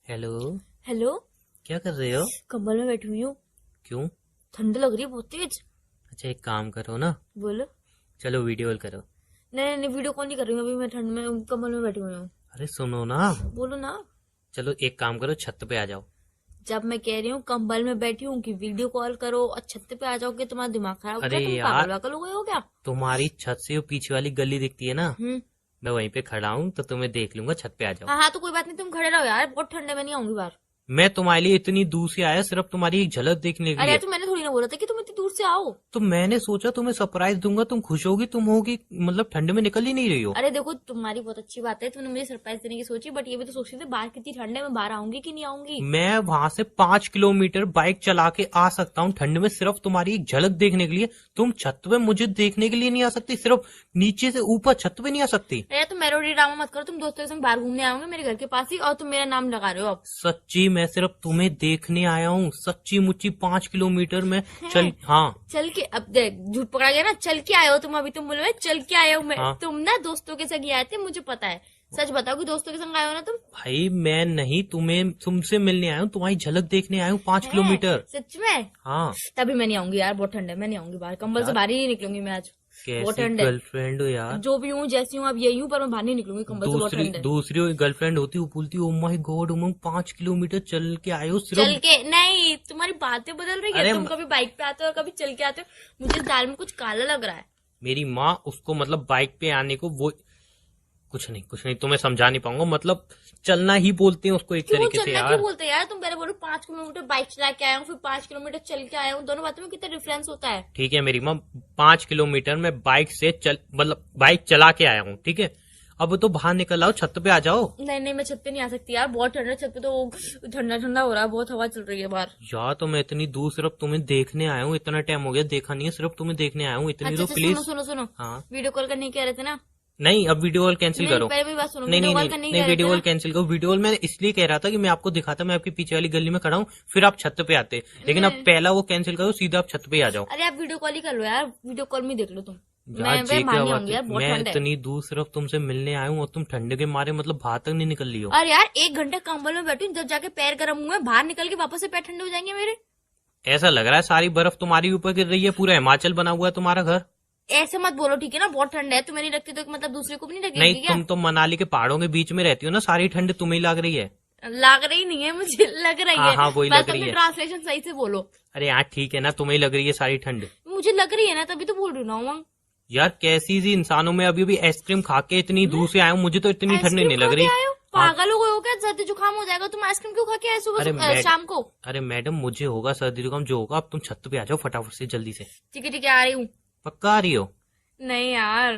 Hello. Hello. क्या कर रहे हो? कंबल में बैठी हुई हूँ। क्यों? ठंड लग रही है बहुत तेज। अच्छा, एक काम करो ना, बोलो। चलो वीडियो कॉल करो। नहीं नहीं, वीडियो कॉल नहीं कर रही हूँ, अभी मैं ठंड में कंबल में बैठी हुई हूँ। अरे सुनो ना, बोलो ना। चलो एक काम करो, छत पे आ जाओ। जब मैं कह रही हूँ कंबल में बैठी हूँ कि वीडियो कॉल करो और छत पे आ जाओगे, तुम्हारा दिमाग खराब हो अरे गया? तुम यार, पागल वागल हो गए हो क्या? तुम्हारी छत से वो पीछे वाली गली दिखती है ना, हम्म। मैं वहीं पे खड़ा हूँ तो तुम्हें देख लूंगा। छत पे आ जाओ। हाँ हाँ, तो कोई बात नहीं, तुम खड़े रहो यार, बहुत ठंड है, मैं नहीं आऊंगी बाहर। मैं तुम्हारे लिए इतनी दूर से आया सिर्फ तुम्हारी एक झलक देखने के अरे यार, लिए। तो मैंने थोड़ी ना बोला था कि तुम इतनी दूर से आओ। तो मैंने सोचा तुम्हें सरप्राइज दूंगा, तुम खुश होगी, तुम होगी मतलब ठंड में निकल ही नहीं रही हो। अरे देखो, तुम्हारी बहुत अच्छी बात है, तुमने मुझे सरप्राइज देने की सोची, बट ये भी तो सोच रही थी बाहर कितनी ठंड है, मैं बाहर आऊंगी कि नहीं आऊंगी। मैं वहां से 5 किलोमीटर बाइक चला के आ सकता हूँ ठंड में, सिर्फ तुम्हारी एक झलक देखने के लिए। तुम छत पे मुझे देखने के लिए नहीं आ सकती? सिर्फ नीचे से ऊपर छत पे नहीं आ सकती? अरे तुम मेलोडी ड्रामा मत करो, तुम दोस्तों के संग बाहर घूमने आओगे मेरे घर के पास ही, और तुम मेरा नाम लगा रहे हो अब। सच्ची मैं सिर्फ तुम्हें देखने आया हूँ, सच्ची मुच्ची 5 किलोमीटर में चल। हाँ चल के अब देख, झूठ पकड़ा गया ना, चल के आए हो तुम, अभी तुम बोल रहे हो चल के आए हो। मैं हाँ। तुम ना दोस्तों के संग ही आए थे, मुझे पता है। सच बताओ कि दोस्तों के संग आए हो ना तुम? भाई मैं नहीं, तुम्हें तुमसे मिलने आया हूँ, तुम्हारी झलक देखने आया हूँ 5 किलोमीटर। सच में? हाँ। तभी मैं नहीं आऊंगी यार, बहुत ठंड है, मैं नहीं आऊंगी बाहर, कंबल से यार बाहर ही नहीं निकलूंगी मैं आज। बहुत कैसी ठंड है। गर्लफ्रेंड हो यार। जो भी हूँ जैसी हूँ अब यही हूँ, पर मैं बाहर नहीं निकलूंगी, कंबल से बहुत दूसरी ठंड है। दूसरी गर्लफ्रेंड होती, वो बोलती oh my God Umang 5 kilometre चल के आए हो चल सिर्फ। के नहीं, तुम्हारी बातें बदल रही है, अरे तुम कभी बाइक पे आते हो और कभी चल के आते हो। मुझे इस दाल में कुछ काला लग रहा है। मेरी माँ उसको मतलब बाइक पे आने को वो कुछ नहीं तुम्हें समझा नहीं पाऊंगा, मतलब चलना ही बोलते हैं उसको एक क्यों तरीके से चलना, क्यों यार। बोलते हैं यार? तुम पहले बोलो 5 किलोमीटर बाइक चला के आया हूँ, फिर 5 किलोमीटर चल के आया हूँ, दोनों बातों में कितना डिफरेंस होता है। ठीक है मेरी माँ, 5 किलोमीटर में बाइक से चल मतलब बाइक चला के आया हूँ, ठीक है। अब तो बाहर निकल आओ, छत पे आ जाओ। नहीं नहीं, मैं छत पे नहीं आ सकती यार, बहुत ठंडा, छत पे तो ठंडा ठंडा हो रहा है, बहुत हवा चल रही है बाहर। यार तो मैं इतनी दूर सिर्फ तुम्हें देखने आया हूँ, इतना टाइम हो गया देखा नहीं है, सिर्फ तुम्हें देखने आया हूँ, इतनी अच्छा तो अच्छा, प्लीज। सुनो सुनो सुनो, हाँ। वीडियो कॉल करने कह रहे थे ना? नहीं, अब वीडियो कॉल कैंसिल नहीं, करो। पहले मेरी बात सुनो, नहीं वीडियो नहीं कॉल नहीं करने नहीं, कह रहे वीडियो थे कॉल ना? कैंसिल करो। वीडियो कॉल मैं इसलिए कह रहा था कि मैं आपको दिखाता, मैं आपके पीछे वाली गली में खड़ा हूँ, फिर आप छत पे आते, लेकिन अब पहला वो कैंसिल करो, सीधा आप छत पे आ जाओ। अरे आप वीडियो कॉल ही कर लो यार, वीडियो कॉल में देख लो तुम। यार मैं जे बाहर क्या नहीं बात आऊंगी है, यार, बहुत मैं ठंड है। इतनी दूर सिर्फ तुमसे मिलने आया हूँ और तुम ठंड के मारे मतलब बाहर तक नहीं निकल रही हो। अरे यार, 1 घंटा कंबल में बैठू, जब जाके पैर गर्म हुए, बाहर निकल के वापस से पैर ठंडे हो जाएंगे मेरे। ऐसा लग रहा है सारी बर्फ तुम्हारी ऊपर गिर रही है, पूरा हिमाचल बना हुआ है तुम्हारा घर। ऐसे मत बोलो, ठीक है ना? बहुत ठंड है, तुम्हें नहीं लगती तो मतलब दूसरे को भी नहीं नहीं, लगेगी क्या? तुम तो मनाली के पहाड़ों के बीच में रहती हो ना, सारी ठंड तुम्हें ही लग रही है। लग रही नहीं है मुझे, लग रही हाँ है। हाँ, वही बस लग रही अपनी है। ट्रांसलेशन सही से बोलो। अरे यार ठीक है ना, तुम्हें ही लग रही है सारी ठंड। मुझे लग रही है ना, तभी तो बोल रही हूँ ना उमंग। यार कैसी सी इंसानों में, अभी अभी आइसक्रीम खा के इतनी दूर से आया हूँ, मुझे तो इतनी ठंड आइसक्रीम नहीं खा लग के रही। आए हो? हाँ। पागल हो गए हो क्या? सर्दी जुकाम हो जाएगा। तुम आइसक्रीम क्यों खा के आए अरे सुबह शाम को? अरे मैडम, मुझे होगा सर्दी जुकाम, जो होगा अब तुम छत पे आ जाओ फटाफट से जल्दी से। ठीक है आ रही हूँ। पक्का आ रही हो? नहीं यार।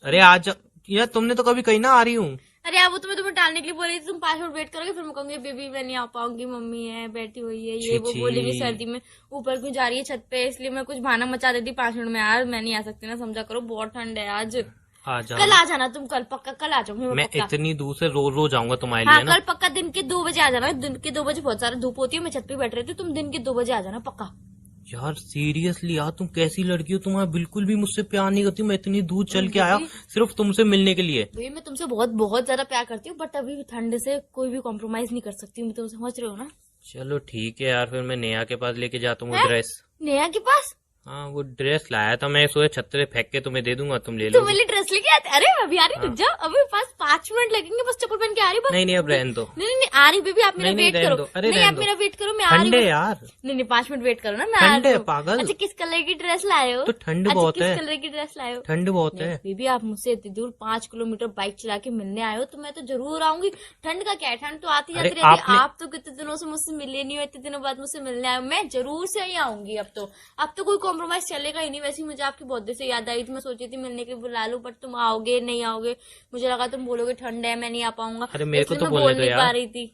अरे आज यार तुमने तो कभी कहीं ना आ रही हूँ। अरे यार, वो तुम्हें टालने के लिए बोल रही थी, तुम 5 मिनट वेट करोगे, फिर मैं कहूंगी बेबी मैं नहीं आ पाऊंगी, मम्मी है बैठी हुई है, ये वो छी बोलेंगे छी। सर्दी में ऊपर क्यों जा रही है छत पे, इसलिए मैं कुछ बहाना मचा देती 5 मिनट में। यार मैं नहीं आ सकती ना, समझा करो, बहुत ठंड है आज। आ जाओ। कल आ जाना तुम, कल पक्का कल आ जाऊंगी मैं मैं पक्का। इतनी दूर से रोज रोज आऊंगा तुम्हारे हाँ लिए ना। कल पक्का दिन के 2 बजे आ जाना। दिन के 2 बजे बहुत सारा धूप होती है, मैं छत पे बैठ रही थी, तुम दिन के 2 बजे आ जाना पक्का। यार सीरियसली यार, तुम कैसी लड़की हो, तुम्हारा बिल्कुल भी मुझसे प्यार नहीं करती। मैं इतनी दूर चल के आया सिर्फ तुमसे मिलने के लिए। भाई मैं तुमसे बहुत बहुत ज्यादा प्यार करती हूँ, बट अभी ठंड से कोई भी कॉम्प्रोमाइज नहीं कर सकती हूँ, तुम समझ रहे हो ना? चलो ठीक है यार, फिर मैं नेहा के पास लेके जाता हूँ वो हैं? ड्रेस। नेहा के पास? हाँ वो ड्रेस लाया था मैं, सोचा छत पे फेंक के तुम्हें दे दूंगा, तुम ले तुम लोगी। मेरे लिए ड्रेस लेके आते? अरे अभी आ रही, रुक जाओ, अभी पास 5 मिनट लगेंगे, बस चप्पल पहन के आ रही बस। नहीं नहीं, अब रहने दो। नहीं नहीं नहीं, आ रही बेबी, आप मेरा नहीं, नहीं, वेट रहने करो। दो। अरे नहीं रहने आप दो। मेरा वेट करो, मैं आ रही ठंड है हूँ। यार। नहीं नहीं, 5 मिनट वेट करो ना, मैं आ ठंड रही है हूँ। पागल। अच्छा किस कलर की ड्रेस लाए हो? तो ठंड अच्छा बहुत किस है। कलर की ड्रेस लाए हो? ठंड बहुत है। बेबी आप मुझसे इतनी दूर 5 किलोमीटर बाइक चला के मिलने आए हो, तो मैं तो जरूर आऊंगी। ठंड का क्या है, ठंड तो आती अरे जाती रहती है। आपने- आप तो कितने दिनों से मुझसे मिले नहीं हो, इतने दिनों बाद मुझसे मिलने आए हो, मैं जरूर से ही आऊंगी। अब तो कोई कॉम्प्रोमाइज चलेगा ही नहीं। वैसे ही मुझे आपकी बहुत देर से याद आई थी, मैं सोची थी मिलने के लिए बुला लूं, बट तुम आओगे नहीं आओगे, मुझे लगा तुम बोलोगे ठंड है मैं नहीं आ पाऊंगा, अरे मेरे को इसलिए तो मैं बोलने बोल दो नहीं यार। पा रही थी।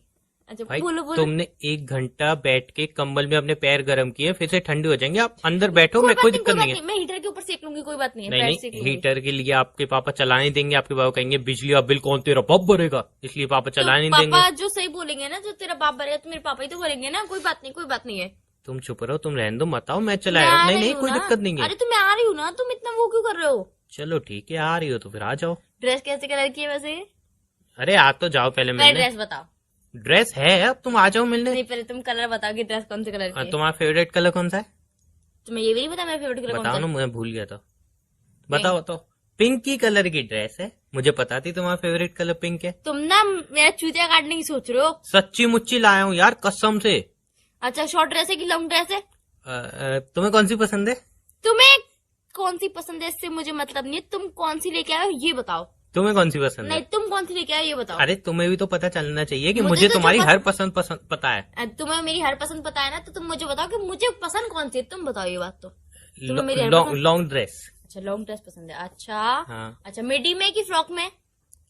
अच्छा भाई बोलो बोलो। तुमने 1 घंटा बैठ के कंबल में अपने पैर गर्म किए, फिर से ठंडे हो जाएंगे। आप अंदर बैठो, मैं कोई दिक्कत नहीं है। मैं हीटर के ऊपर सेक लूंगी, कोई बात नहीं है, नहीं पैर नहीं, सेक लूंगी। हीटर के लिए आपके पापा चलाने देंगे, आपके पापा कहेंगे बिजली का बिल कौन तेरा बाप भरेगा, इसलिए पापा तो चलाने नहीं पापा देंगे। जो सही बोलेंगे ना, जो तेरा बाप भरेगा तो मेरे पापा ही तो भरेंगे ना, कोई बात नहीं कोई बात नहीं है। तुम चुप रहो, तुम रहने दो, मत आओ, मैं मैं चला रहा आ हूँ। नहीं रही नहीं, हूँ कोई ना। दिक्कत नहीं है। अरे तो मैं आ रही हूँ ना, तुम इतना वो क्यों कर रहे हो? चलो ठीक है, आ रही हो तो फिर आ जाओ। ड्रेस कैसे कलर की है वैसे? अरे आ तो जाओ पहले पहले मिलने। ड्रेस बताओ। ड्रेस है, अब तुम आ जाओ मिलने। नहीं, पहले तुम कलर बताओ कि ड्रेस कौन से कलर की है। तुम्हारा फेवरेट कलर कौन सा है? तुम्हें ये भी नहीं पता मेरा फेवरेट कलर कौन सा बताओ है? ना, मैं भूल गया था। बताओ बताओ। पिंक की कलर की ड्रेस है, मुझे पता थी तुम्हारा फेवरेट कलर पिंक है। तुम ना मेरा चूतिया काटने की सोच रहे हो। सच्ची मुच्ची लाया हूँ यार, कसम से। अच्छा, शॉर्ट ड्रेस है कि लॉन्ग ड्रेस है? तुम्हें कौन सी पसंद है? तुम्हें कौन सी पसंद है इससे मुझे मतलब नहीं है। तुम कौन सी लेके आए हो ये बताओ। तुम्हें कौन सी पसंद नहीं, है? तुम कौन सी लेके आए हो ये बताओ। अरे तुम्हें भी तो पता चलना चाहिए कि मुझे मुझे तो जो तुम्हारी हर पसंद पसंद पता है। तुम्हें मेरी हर पसंद पता है ना, तो तुम मुझे बताओ कि मुझे पसंद कौन सी है। तुम बताओ ये बात तो। तुम्हें मेरी हर पसंद। Long dress. अच्छा, लॉन्ग ड्रेस पसंद है। अच्छा हाँ। अच्छा, मिडी में कि फ्रॉक में?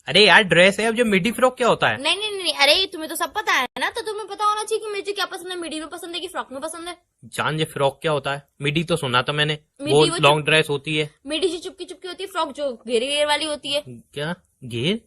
अरे यार ड्रेस है, अब जो मिडी फ्रॉक क्या होता है? नहीं नहीं नहीं, अरे तुम्हें तो सब पता है ना, तो तुम्हें पता होना चाहिए कि मुझे क्या पसंद है। मिडी में पसंद है कि फ्रॉक में पसंद है? जान जे फ्रॉक क्या होता है? मिडी तो सुना था मैंने, मिडी वो वो लॉन्ग ड्रेस होती है। मिडी जो चुपकी चुपकी होती है, फ्रॉक जो घेरे घेर वाली होती है, क्या घेर?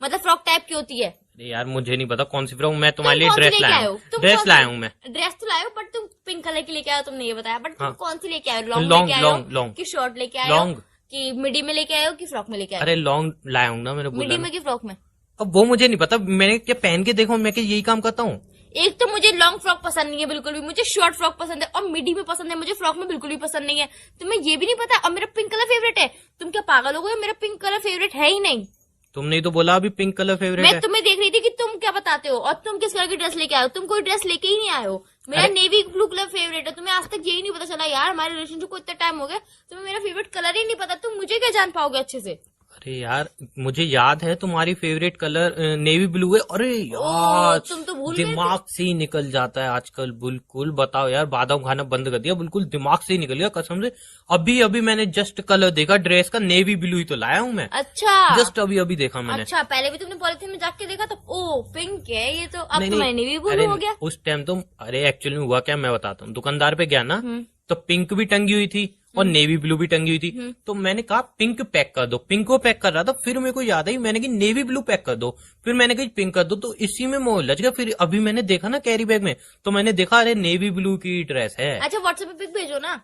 मतलब फ्रॉक टाइप की होती है। अरे यार मुझे नहीं पता कौन सी फ्रॉक। मैं तुम्हारे लिए कौन सी ड्रेस लेके लाया आए हो? हूँ, तुम ड्रेस कौन सी- लाया हूँ मैं। ड्रेस तो लाए हो, बट तुम पिंक कलर की लेके आए हो, तुमने ये बताया। बट तुम हाँ। कौन सी लेके आए हो? लॉन्ग लॉन्ग लेके आए हो लॉन्ग लॉन्ग कि शॉर्ट लेके आए हो लॉन्ग। कि मिडी में लेके आए हो कि फ्रॉक में लेके आए हो? अरे लॉन्ग लाया हूँ ना, मैंने बोला मिडी ना। में कि फ्रॉक में? अब वो मुझे नहीं पता, मैंने क्या पहन के देखो, मैं क्या यही काम करता हूँ? एक तो मुझे लॉन्ग फ्रॉक पसंद नहीं है बिल्कुल भी, मुझे शॉर्ट फ्रॉक पसंद है, और मिडी में पसंद है, मुझे फ्रॉक में बिल्कुल भी पसंद नहीं है। तुम्हें ये भी नहीं पता, और मेरा पिंक कलर फेवरेट है। तुम क्या पागल हो गए? मेरा पिंक कलर फेवरेट है ही नहीं। तुमने ही तो बोला अभी पिंक कलर फेवरेट मैं है। तुम्हें देख रही थी कि तुम क्या बताते हो, और तुम किस कलर की ड्रेस लेके आए हो। तुम कोई ड्रेस लेके ही नहीं आए हो। मेरा अरे- नेवी ब्लू कलर फेवरेट है। तुम्हें आज तक यही नहीं पता चला यार, हमारे रिलेशनशिप को इतना टाइम हो गया, तुम्हें मेरा फेवरेट कलर ही नहीं पता। तुम मुझे क्या जान पाओगे अच्छे से? अरे यार मुझे याद है तुम्हारी फेवरेट कलर नेवी ब्लू है। अरे यार तुम तो भूल गए थे। दिमाग से ही निकल जाता है आजकल बिल्कुल। बताओ यार, बादाम खाना बंद कर दिया, बिल्कुल दिमाग से ही निकल गया कसम से। अभी अभी मैंने जस्ट कलर देखा ड्रेस का, नेवी ब्लू ही तो लाया हूँ मैं। अच्छा जस्ट अभी अभी देखा मैंने। अच्छा, पहले भी तुमने पॉलिथीन में जाके देखा तो ओ पिंक है ये तो, अब नहीं, तो नहीं, मैंने भी अरे ब्लू हो गया। उस टाइम तो, अरे एक्चुअली में हुआ क्या मैं बताता हूँ। दुकानदार पे गया ना, हम्म। तो पिंक भी टंगी हुई थी और नेवी ब्लू भी टंगी हुई थी। तो मैंने कहा पिंक पैक कर दो। पिंक को पैक कर रहा था, फिर मेरे को याद आई, मैंने कहा नेवी ब्लू पैक कर दो। फिर मैंने कहा पिंक कर दो, तो इसी में मोह लग गया। फिर अभी मैंने देखा ना कैरी बैग में, तो मैंने देखा अरे नेवी ब्लू की ड्रेस है। अच्छा, व्हाट्सएप पे पिक भेजो ना।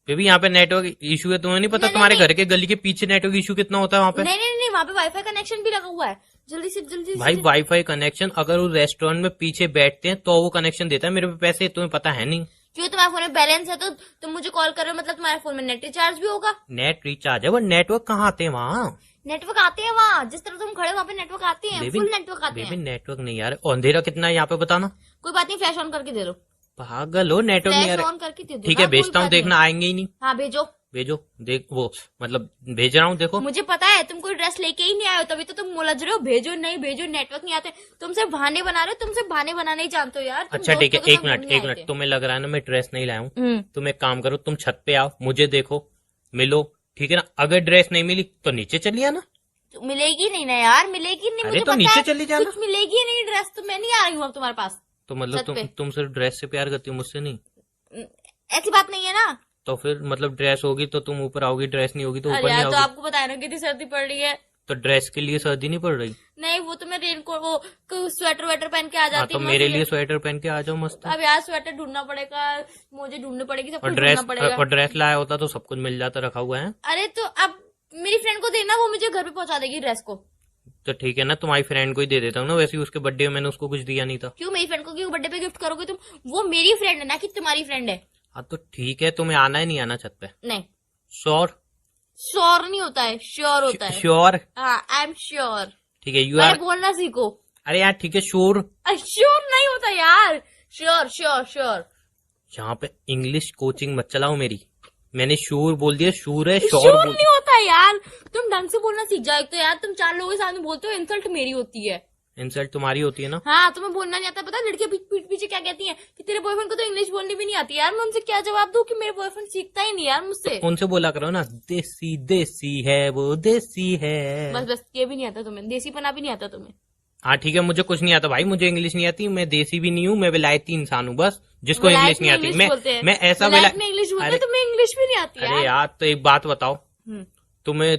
बेबी यहाँ पे नेटवर्क इशू है, तुम्हें नहीं पता? नहीं, तुम्हारे नहीं, घर के गली के पीछे नेटवर्क इशू कितना होता है वहाँ पे। नहीं नहीं नहीं, वहाँ पे वाईफाई कनेक्शन भी लगा हुआ है। जल्दी से जल्दी से भाई वाईफाई कनेक्शन अगर वो रेस्टोरेंट में पीछे बैठते हैं तो वो कनेक्शन देता है, मेरे पे पैसे तुम्हें पता है नहीं। क्यों? तुम्हारे फोन में बैलेंस है तो तुम मुझे कॉल कर रहे हो, मतलब तुम्हारे फोन में नेट रिचार्ज भी होगा। नेट रिचार्ज है, वो नेटवर्क कहाँ आते हैं वहाँ? नेटवर्क आते हैं वहाँ, जिस तरह तुम खड़े वहाँ पे नेटवर्क आते हैं, बेबी फुल नेटवर्क आते बेबी हैं। नेटवर्क नहीं यार, अंधेरा कितना है यहाँ पे बताना। कोई बात नहीं, फ्लैश ऑन करके दे दो। पागल हो, नेटवर्क नहीं आ फ्लैश रहा। ऑन करके दे दो ठीक ना, है कोई भेजता हूँ, बात नहीं। देखना आएंगे ही नहीं। हाँ भेजो। भेजो, देख वो मतलब भेज रहा हूँ, देखो। मुझे पता है तुम कोई ड्रेस लेके ही नहीं आए हो, तभी तो तुम मुलझ रहे हो। भेजो नहीं भेजो, नेटवर्क नहीं आते। तुम सिर्फ बहाने बना रहे हो, तुम सिर्फ बहाने बनाने ही जानते हो यार। तुम अच्छा ठीक है, दोस्तों के एक साथ मिनट घूमने एक आए मिनट, थे। तुम्हें लग रहा है ना मैं ड्रेस नहीं लाया हूँ। हम्म। तुम एक काम करो, तुम छत पे आओ, मुझे देखो, मिलो, ठीक है ना? अगर ड्रेस नहीं मिली तो नीचे चली आना। तो मिलेगी नहीं ना यार, मिलेगी नहीं। अरे मुझे तो पता नीचे है, चली जाना। कुछ मिलेगी नहीं ड्रेस, तो मैं नहीं आ रही हूँ अब तुम्हारे पास। तो मतलब छत पे। तुम सिर्फ ड्रेस से प्यार करती हो, मुझसे नहीं? ऐसी बात नहीं है ना। तो फिर मतलब ड्रेस होगी तो तुम ऊपर आओगी, ड्रेस नहीं होगी तो अरे ऊपर नहीं यार, तो आओगी। आपको बताया ना कितनी सर्दी पड़ रही है। तो ड्रेस के लिए सर्दी नहीं पड़ रही? नहीं, वो तो मैं रेनकोट वो स्वेटर वेटर पहन के आ हाँ जाती तो हूँ। मेरे लिए स्वेटर पहन के आ जाओ मस्त। अब यार स्वेटर ढूंढना पड़ेगा, मुझे ढूंढनी पड़ेगी, सब और कुछ ड्रेस ढूंढना पड़ेगा। और ड्रेस लाया होता तो सब कुछ मिल जाता, रखा हुआ है। अरे तो अब मेरी फ्रेंड को देना, वो मुझे घर पे पहुंचा देगी ड्रेस को। तो ठीक है ना, तुम्हारी फ्रेंड को ही दे देता हूँ ना। वैसे ही उसके बर्थडे में मैंने उसको कुछ दिया नहीं था। क्यों? मेरी फ्रेंड को क्यों बर्थडे पे गिफ्ट करोगे तुम? वो मेरी फ्रेंड है ना कि तुम्हारी फ्रेंड है। हाँ तो ठीक है, तुम्हें आना है नहीं आना छत पे? नहीं, श्योर? श्योर नहीं होता है, श्योर होता है। श्योर? हाँ, आई एम श्योर। ठीक है, यू अरे आर। बोलना सीखो। अरे यार ठीक है, श्योर। श्योर नहीं होता यार, श्योर श्योर श्योर। यहाँ पे इंग्लिश कोचिंग मत चलाओ मेरी। मैंने श्योर बोल दिया, श्योर है, श्योर श्योर बोल। नहीं होता यार, तुम ढंग से बोलना सीख जाओ। एक तो यार तुम 4 लोगों के सामने बोलते हो, इंसल्ट मेरी होती है। इंसल्ट तुम्हारी होती है ना? हाँ, तुम्हें बोलना नहीं आता। पता है लड़कियां पीठ पीछे क्या कहती हैं कि तेरे बॉयफ्रेंड को तो इंग्लिश बोलनी भी नहीं आती। यार मैं उनसे क्या जवाब दूं कि मेरे बॉयफ्रेंड सीखता ही नहीं यार मुझसे। उनसे बोला करो ना, देसी देसी है वो, देसी है। बस बस, ये भी नहीं आता तुम्हें, देसीपना भी नहीं आता तुम्हें। हाँ ठीक है, मुझे कुछ नहीं आता भाई, मुझे इंग्लिश नहीं आती। मैं देसी भी नहीं हूँ, मैं विलायती इंसान हूँ बस, जिसको विलायत इंग्लिश नहीं में आती। इंग्लिश बोलते हैं। मैं ऐसा विलायत में इंग्लिश बोलते हैं, तुम्हें इंग्लिश भी नहीं आती अरे यार। यार तो एक बात बताओ, हम्म।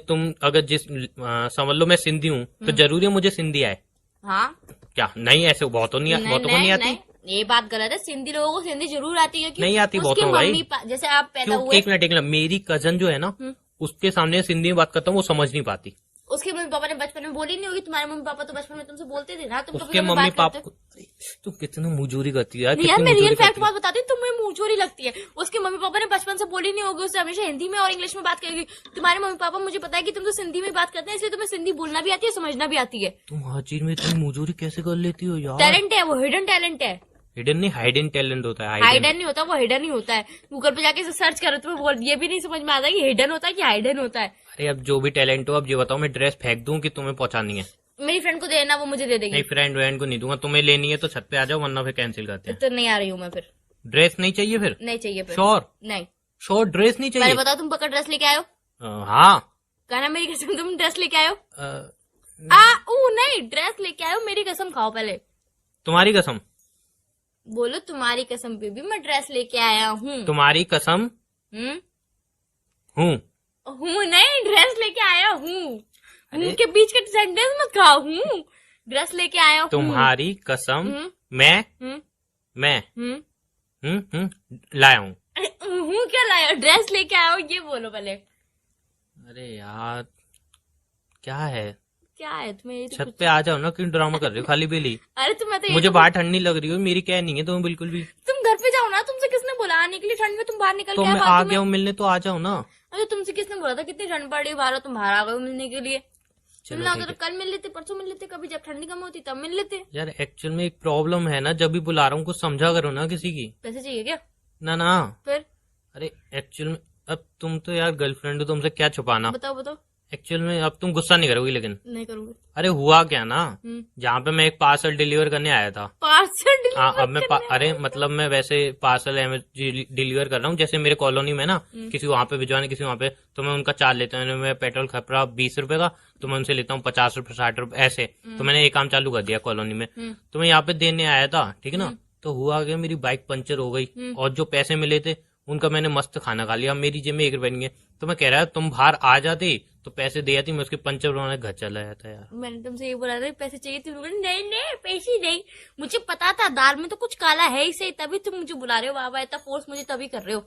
तुम अगर समझ लो मैं सिंधी हूँ तो जरूरी है मुझे सिंधी आए? हाँ, क्या नहीं? ऐसे बहुतों को नहीं आती। ये बात गलत है। सिंधी लोगों को सिंधी जरूर आती है। नहीं आती उसकी बहुतों को भाई। जैसे आप पैदा क्यों? हुए, एक मिनट, मेरी कजन जो है ना, उसके सामने सिंधी में बात करता हूँ, वो समझ नहीं पाती। उसके मम्मी पापा ने बचपन में बोली नहीं होगी, तुम्हारे मम्मी पापा तो बचपन में तुमसे बोलते थे ना, तुम उसके कभी मम्मी बात पापा करते हो? तुम कितनी मुजूरी करती है यार, यार कितनी मैं रियल मुजूरी फैक्ट करती है। बात बताती हूँ, तुम्हें मुंह चोरी लगती है। उसके मम्मी पापा ने बचपन से बोली नहीं होगी, उससे हमेशा हिंदी में और इंग्लिश में बात करेगी। तुम्हारे मम्मी पापा मुझे पता है कि तुम तो सिंधी में बात करते हैं, इसलिए तुम्हें सिंधी बोलना भी आती है, समझना भी आती है। तुम हर चीज में इतनी मुजूरी कैसे कर लेती हो यार? टैलेंट है वो, हिडन टैलेंट है। हिडन नहीं, हाइडन टैलेंट होता है। हाइडन नहीं होता, वो हिडन ही होता है। गूगल पे जाके सर्च करो तो वो ये भी नहीं समझ में आता कि हिडन होता है कि हाइडन होता है। अरे अब जो भी टैलेंट हो, अब ये बताओ मैं ड्रेस फेंक दूं कि तुम्हें पहुंचानी है? मेरी फ्रेंड को देना, वो मुझे दे देगी। नहीं, फ्रेंड वैंड को नहीं दूंगा, तुम्हें लेनी है तो छत पे आ जाओ, वरना फिर कैंसिल करते हैं। तो नहीं आ रही हूँ मैं फिर। ड्रेस नहीं चाहिए फिर? नहीं चाहिए फिर। श्योर? नहीं, श्योर ड्रेस नहीं पहले चाहिए? बताओ तुम पक्का ड्रेस लेके आयो? हाँ। कहना मेरी कसम, तुम ड्रेस लेके आयो? अ, नहीं, ड्रेस लेके आयो, मेरी कसम खाओ पहले। तुम्हारी कसम? बोलो तुम्हारी कसम पे भी मैं ड्रेस लेके आया हूँ। तुम्हारी कसम हूँ हूँ। नहीं, ड्रेस लेके आया हूँ। अरे। हूँ के बीच के सेंटेंस मत खाओ। हूँ, ड्रेस लेके आया हूँ। तुम्हारी कसम हूँ, मैं हूँ, मैं हूँ। लाया हूँ। अरे, हूँ क्या लाया? ड्रेस लेके आया हूँ, ये बोलो पहले। अरे यार क्या है? क्या है तुम्हें? ये तो छत कुछ- पे आ जाओ ना, क्यों ड्रामा कर रहे हो खाली बेली? अरे तुम्हें तो ये मुझे तो- बाहर ठंडी लग रही हो, मेरी क्या नहीं है तुम्हें बिल्कुल भी। तुम घर पे जाओ ना, तुमसे किसने बोला आने के लिए ठंड में? तुम बाहर निकल तो के मैं आ गया हूँ मिलने, तो आ जाओ ना। अरे तुमसे किसने बोला था कितनी ठंड पड़ रही है बाहर, तुम बाहर आ गए हो मिलने के लिए? चलो मिलना होता ठीक तो कल मिल लेते, परसों मिल लेते, कभी जब ठंडी कम होती तब मिल लेते। यार एक्चुअल में एक प्रॉब्लम है ना, जब भी बुला रहा हूँ कुछ समझा करो ना किसी की। पैसे चाहिए क्या? ना ना। फिर अरे एक्चुअल में अब तुम तो यार गर्लफ्रेंड हो, तुमसे क्या छुपाना। बताओ बताओ। एक्चुअल में अब तुम गुस्सा नहीं करोगी लेकिन? नहीं करूंगी। अरे हुआ क्या ना, हम्म। जहाँ पे मैं एक पार्सल डिलीवर करने आया था। पार्सल हाँ, अब मैं डिलीवर अरे मतलब मैं वैसे पार्सल डिलीवर कर रहा हूँ, जैसे मेरे कॉलोनी में ना किसी वहाँ पे भिजवाने, किसी वहाँ पे, तो मैं उनका चार्ज लेता हूँ। मैं पेट्रोल खप रहा 20 रुपए का, तो मैं उनसे लेता हूँ 50 रुपए 60 रुपए ऐसे। तो मैंने एक काम चालू कर दिया कॉलोनी में। तो मैं यहाँ पे देने आया था, ठीक है ना, तो हुआ गया मेरी बाइक पंचर हो गई, और जो पैसे मिले थे उनका मैंने मस्त खाना खा लिया। मेरी जेब में 1 रुपए नहीं है। तो मैं कह रहा तुम बाहर आ जाते तो पैसे दे आती, मैं उसके पंचर बनवाने घर चला जाता यार। मैंने तुमसे ये बोला था पैसे चाहिए थे, तुमने नहीं नहीं पैसे नहीं। मुझे पता था दाल में तो कुछ काला है ही सही, तभी तुम मुझे बुला रहे हो। बाबा इतना फोर्स मुझे तभी कर रहे हो।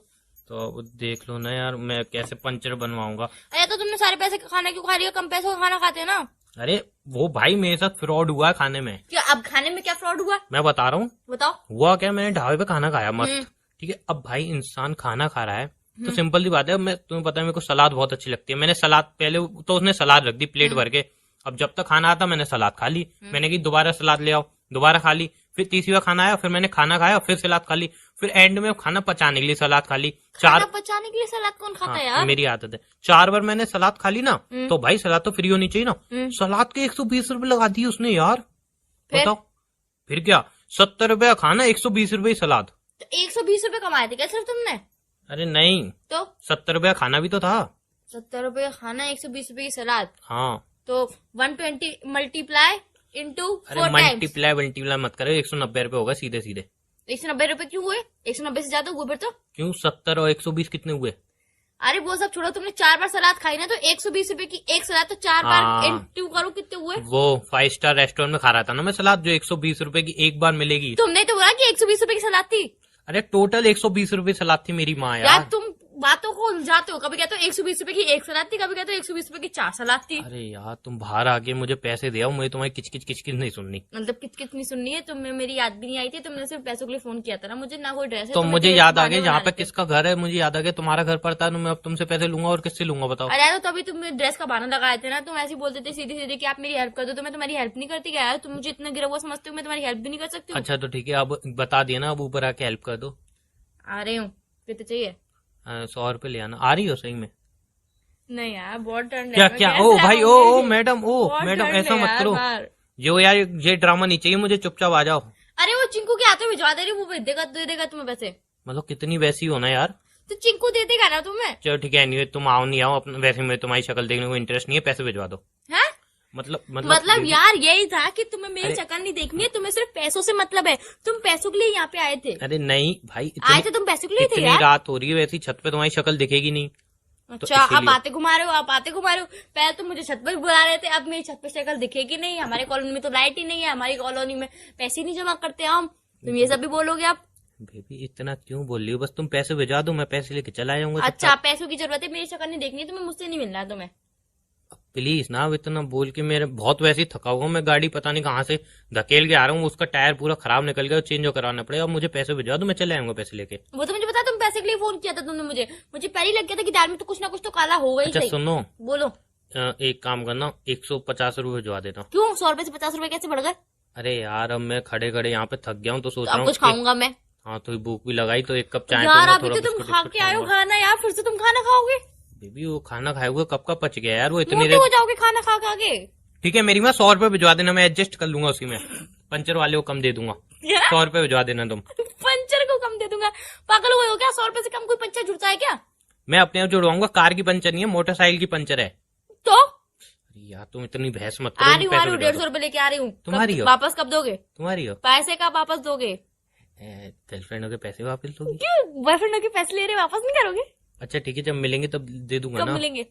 तो अब देख लो ना यार, मैं कैसे पंचर बनवाऊंगा। अरे तो तुमने सारे पैसे का खाना क्यों खा रही हो? कम पैसों का खाना खाते हैं ना। अरे वो भाई मेरे साथ फ्रॉड हुआ है खाने में। क्या अब खाने में क्या फ्रॉड हुआ? मैं बता रहा हूँ बताओ। हुआ क्या। मैंने ढाबे पे खाना खाया मस्त, ठीक है। अब भाई इंसान खाना खा रहा है तो सिंपल सी बात है, मैं तुम्हें पता है मेरे को सलाद बहुत अच्छी लगती है। मैंने सलाद पहले तो उसने सलाद रख दी प्लेट भर के। अब जब तक खाना आता मैंने सलाद खा ली। मैंने कही दोबारा सलाद ले आओ, दोबारा खा ली। फिर तीसरी बार खाना आया, फिर मैंने खाना खाया, फिर सलाद खा ली। फिर एंड में खाना पचाने के लिए सलाद खा ली। खाना पचाने के लिए सलाद कौन खाता है यार? मेरी आदत है। 4 बार मैंने सलाद खा ली ना, तो भाई सलाद तो फ्री होनी चाहिए ना। सलाद के 120 रुपए लगा दिए उसने यार। बताओ फिर क्या, 70 रुपए खाना, 120 रुपए सलाद। तो 120 रुपए कमाए थे क्या सिर्फ तुमने? अरे नहीं, तो 70 रुपया खाना भी तो था। 70 रुपए का खाना, 120 रुपए की सलाद, हाँ तो 120 मल्टीप्लाई इंटू अरे 4 टाइम्स। मल्टीप्लाई मत करो, 190 रुपए होगा सीधे सीधे। 190 रुपए क्यों हुए? 190 से ज्यादा हुए फिर तो। क्यों 70 और 120 कितने हुए? अरे वो सब छोड़ो, तुमने 4 बार सलाद खाई ना, तो 120 रुपए की एक सलाद, तो 4 हाँ। बार इंटू करो कितने हुए? वो 5 स्टार रेस्टोरेंट में खा रहा था ना मैं सलाद, जो 120 रुपए की एक बार मिलेगी। तुमने तो बोला कि 120 रुपए की सलाद थी। अरे टोटल 120 रुपए सलाद थी मेरी माँ यार यार। तुम बातों को उलझाते हो, कभी कहते हो 120 रुपए की एक सलाद थी, कभी कहते हो 120 रुपए की 4 सलाद थी। अरे यार तुम बाहर आके मुझे पैसे दे आओ, मुझे तुम्हारी किचकिच किचकिच नहीं सुननी। मतलब कित नहीं सुननी है तुम्हें? मेरी याद भी नहीं आई थी, तुमने सिर्फ पैसों के लिए फोन किया था ना मुझे, ना कोई ड्रेस है। तो तुम्हें मुझे तेरे याद आ बहाने गया जहाँ बना पे लेते। किसका घर है, मुझे याद आ गया तुम्हारा घर पड़ता है, तो मैं अब तुमसे पैसे लूंगा और किससे लूंगा बताओ। अरे यार तो तभी तुम ड्रेस का बहाना लगाए थे ना, तुम ऐसे ही बोलते थे सीधे सीधे कि आप मेरी हेल्प कर दो, तो मैं तुम्हारी हेल्प नहीं करती क्या यार? तुम मुझे इतना गिरा हुआ समझते हो, मैं तुम्हारी हेल्प भी नहीं कर सकती हूँ। अच्छा तो ठीक है, अब बता दिया ना, अब ऊपर आके हेल्प कर दो। आ रही हूँ, कितने चाहिए? 100 रुपए ले आना। आ रही हो सही में? नहीं यार बहुत ठंड क्या है। क्या? मैं ओ कैसे भाई, आऊंगी? ओ मैडम, ओ बहुत मैडम ठंड ऐसा है मत यार करो। बाहर। जो यार ये ड्रामा नहीं चाहिए मुझे, चुपचाप आ जाओ। अरे वो चिंकू के हाथों में भिजवा दे रही, वो दे देगा तुम्हें पैसे। मतलब कितनी वैसी हो ना यार। तो चिंकू दे देगा ना तुम्हें। चलो ठीक है, एनीवे तुम आओ नहीं आओ अपना, वैसे में तुम्हारी शक्ल देखने को इंटरेस्ट नहीं है, पैसे भिजवा दो। है मतलब यार यही था कि तुम्हें मेरी अरे- शक्ल नहीं देखनी है, तुम्हें सिर्फ पैसों से मतलब है। तुम पैसों के लिए यहाँ पे आए थे। अरे नहीं भाई, आए थे तुम पैसों के लिए थे इतनी यार। रात हो रही है, वैसी छत पे तुम्हारी शक्ल दिखेगी नहीं। अच्छा इसीलिए। आप बातें घुमा रहे हो, आप बातें घुमा रहे हो। पहले तुम मुझे छत पर बुला रहे थे, अब मेरी छत पर शक्ल दिखेगी नहीं। हमारी कॉलोनी में तो लाइट ही नहीं है, हमारी कॉलोनी में पैसे नहीं जमा करते हम। तुम ये सब भी बोलोगे आप? बेबी इतना क्यों बोल रही हो? बस तुम पैसे भिजवा दो, मैं पैसे लेके चला जाऊंगा। अच्छा पैसों की जरूरत है, मेरी शक्ल नहीं देखनी है तुम्हें, मुझसे नहीं मिलना है तुम्हें। प्लीज ना, अब इतना बोल के मेरे बहुत वैसे ही थका हुआ हूं। मैं गाड़ी पता नहीं कहाँ से धकेल के आ रहा हूँ, उसका टायर पूरा खराब निकल गया, चेंज कराना पड़ेगा। अब मुझे पैसे भिजवा दो, मैं चले आऊंगा पैसे लेके। वो तो मुझे पता, तुम पैसे के लिए फोन किया था तुमने मुझे पहले ही लग गया था कि दाल में तो कुछ ना कुछ तो काला होगा ही। अच्छा सही सुनो, बोलो। एक काम करना, 150 रुपए भिजवा देना। क्यों 100 रुपए से 50 रुपए कैसे बढ़ गए? अरे यार, अब मैं खड़े खड़े यहाँ पे थक गया हूँ, तो सोच तो रहा अब हूँ कुछ खाऊंगा मैं। हाँ तो भूख भी लगाई, तो एक कप चाय यार पीऊंगा, अभी थोड़ा तो तुम बिस्कुट खा विस्कुट के आए हो खाऊंगा। खाना यार, फिर से तुम खाना खाओगे? बेबी वो खाना खाए हुए कब का पच गया यार, वो इतनी मोटे हो जाओगे खाना खा खा के। ठीक है मेरी माँ, 100 रुपए भिजवा देना, मैं एडजस्ट कर लूंगा उसी में। पंचर वाले को कम दे दूंगा, 100 रुपए भिजवा देना तुम। पंचर को कम दे दूंगा? पागल हुए हो क्या? 100 रुपए से कम कोई पंचर जुड़ता है क्या? मैं अपने आप जुड़वाऊंगा, कार की पंचर नहीं है, मोटरसाइकिल की पंचर है। तो अरे यार तुम इतनी बहस मत आ करो, रही हूँ पैसे भिजवा 150 रुपए लेके आ रही हूँ। तुम्हारी हो? वापस कब दोगे? तुम्हारी हो? पैसे कब वापस दोगे? गर्लफ्रेंड के पैसे वापस दोगी? क्यों बॉयफ्रेंड के पैसे ले रहे वापस नहीं करोगे? अच्छा ठीक है, जब मिलेंगे तब दे दूंगा कब ना। मिलेंगे?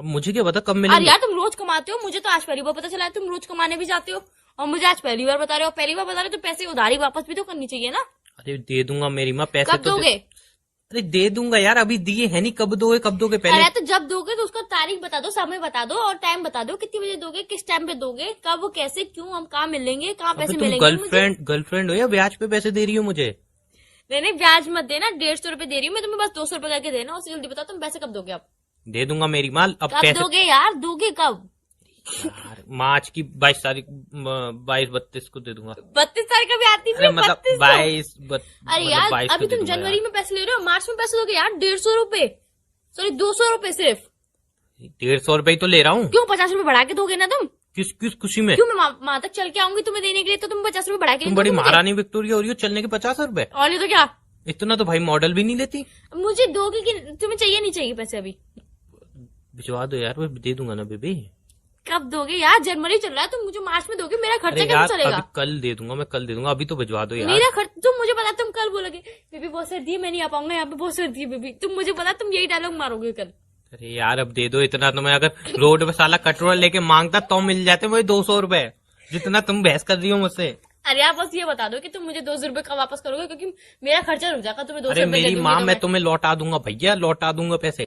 अब मुझे क्या पता कब अरे मिलेंगे। यार तुम रोज कमाते हो, मुझे तो आज पहली बार पता चला है तुम रोज कमाने भी जाते हो, और मुझे आज पहली बार बता रहे हो। पहली बार बता रहे हो तो पैसे उधारी वापस भी तो करनी चाहिए ना। अरे दे दूंगा मेरी माँ, पैसे कब तो दोगे? अरे दे दूंगा यार, अभी दिए है नहीं, कब दोगे कब दोगे पहले। अरे तो जब दोगे तो उसका तारीख बता दो, समय बता दो और टाइम बता दो, कितनी बजे दोगे, किस टाइम पे दोगे, कब, कैसे, क्यों, हम कहाँ मिलेंगे, कहाँ अबे पैसे तुम मिलेंगे मुझे? गर्लफ्रेंड हो या ब्याज पे पैसे दे रही हो मुझे? नहीं ब्याज मत देना, 150 रुपए दे रही हूँ मैं तुम्हें, बस 200 रुपए करके देना। उससे जल्दी बताओ तुम पैसे कब दोगे? अब दे दूंगा मेरी माँ, अब कब पैसे दोगे यार? दोगे कब? यार मार्च की 22 तारीख, 22-32 को दे दूंगा। 32 तारीख कभी आती अरे है? मतलब 32 22 अरे यार अभी तुम जनवरी में पैसे ले रहे हो, मार्च में पैसे दोगे यार? 150 रुपए, सॉरी 200 रुपए सिर्फ। 150 रुपए ही तो ले रहा हूँ। क्यों 50 रुपए बढ़ा के दोगे ना तुम? किस किस खुशी में? क्यों मैं वहां तक चल के आऊंगी तुम्हें देने के लिए, तो तुम 50 रुपए बढ़ा के तुम नहीं बड़ी दोगे मुझे? महारानी विक्टोरिया हो रही हो, चलने के 50 रुपए? और नहीं तो क्या? इतना तो भाई मॉडल भी नहीं लेती। मुझे दोगे कि तुम्हें चाहिए नहीं चाहिए पैसे अभी? भिजवा दो यार, मैं दे दूंगा ना बेबी। कब दोगे यार? जनवरी चल रहा है, तुम मुझे मार्च में दोगे, मेरा खर्चा अरे कैसे यार चलेगा? अभी कल दे दूंगा, मैं कल दे दूंगा, अभी तो भिजवा दो यार। मेरा खर्च तुम मुझे पता, तुम कल बोलोगे बेबी बहुत सर्दी है मैं नहीं आ पाऊंगा, यहाँ पे बहुत सर्दी है बेबी, तुम मुझे पता तुम यही डायलॉग मारोगे कल। अरे यार अब दे दो इतना, तो मैं अगर रोड पे साला कटोरा लेके मांगता तो मिल जाते मुझे 200 रुपए, जितना तुम बहस कर रही हो मुझसे। अरे आप बस ये बता दो कि तुम मुझे 200 रुपए का वापस करोगे, क्योंकि मेरा खर्चा रुक जाएगा तुम्हें 200 अरे रुपए मेरी दे माँ, दूंगी तो मैं तुम्हें लौटा दूंगा भैया, लौटा दूंगा पैसे।